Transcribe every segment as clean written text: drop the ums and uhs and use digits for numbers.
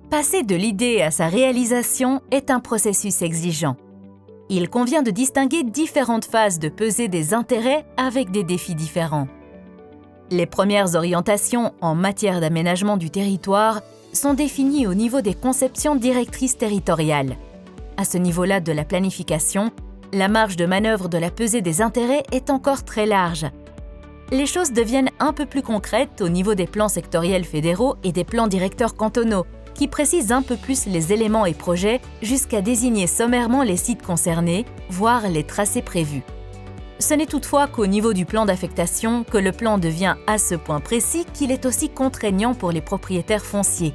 Passer de l'idée à sa réalisation est un processus exigeant. Il convient de distinguer différentes phases de pesée des intérêts avec des défis différents. Les premières orientations en matière d'aménagement du territoire sont définies au niveau des conceptions directrices territoriales. À ce niveau-là de la planification, la marge de manœuvre de la pesée des intérêts est encore très large. Les choses deviennent un peu plus concrètes au niveau des plans sectoriels fédéraux et des plans directeurs cantonaux, qui précisent un peu plus les éléments et projets jusqu'à désigner sommairement les sites concernés, voire les tracés prévus. Ce n'est toutefois qu'au niveau du plan d'affectation que le plan devient à ce point précis qu'il est aussi contraignant pour les propriétaires fonciers.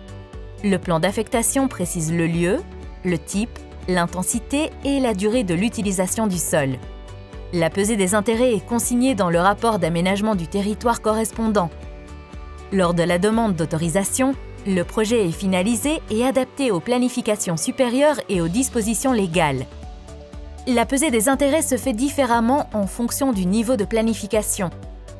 Le plan d'affectation précise le lieu, le type, l'intensité et la durée de l'utilisation du sol. La pesée des intérêts est consignée dans le rapport d'aménagement du territoire correspondant. Lors de la demande d'autorisation, le projet est finalisé et adapté aux planifications supérieures et aux dispositions légales. La pesée des intérêts se fait différemment en fonction du niveau de planification.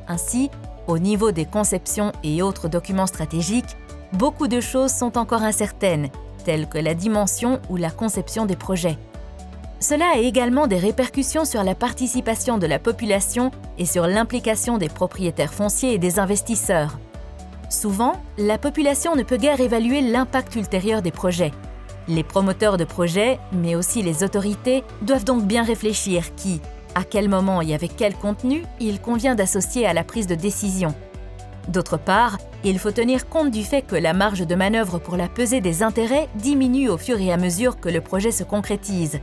Ainsi, au niveau des conceptions et autres documents stratégiques, beaucoup de choses sont encore incertaines, telles que la dimension ou la conception des projets. Cela a également des répercussions sur la participation de la population et sur l'implication des propriétaires fonciers et des investisseurs. Souvent, la population ne peut guère évaluer l'impact ultérieur des projets. Les promoteurs de projets, mais aussi les autorités, doivent donc bien réfléchir qui, à quel moment et avec quel contenu il convient d'associer à la prise de décision. D'autre part, il faut tenir compte du fait que la marge de manœuvre pour la pesée des intérêts diminue au fur et à mesure que le projet se concrétise.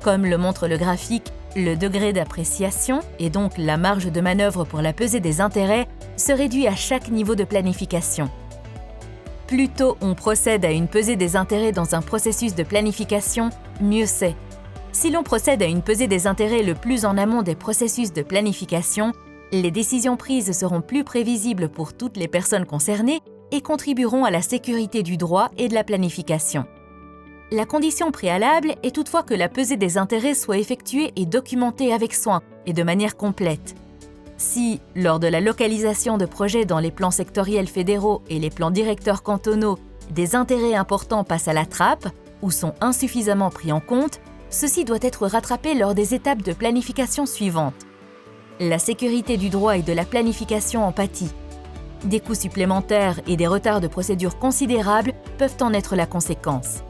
Comme le montre le graphique, le degré d'appréciation, et donc la marge de manœuvre pour la pesée des intérêts, se réduit à chaque niveau de planification. Plus tôt on procède à une pesée des intérêts dans un processus de planification, mieux c'est. Si l'on procède à une pesée des intérêts le plus en amont des processus de planification, les décisions prises seront plus prévisibles pour toutes les personnes concernées et contribueront à la sécurité du droit et de la planification. La condition préalable est toutefois que la pesée des intérêts soit effectuée et documentée avec soin et de manière complète. Si, lors de la localisation de projets dans les plans sectoriels fédéraux et les plans directeurs cantonaux, des intérêts importants passent à la trappe ou sont insuffisamment pris en compte, ceci doit être rattrapé lors des étapes de planification suivantes. La sécurité du droit et de la planification en pâtit. Des coûts supplémentaires et des retards de procédure considérables peuvent en être la conséquence.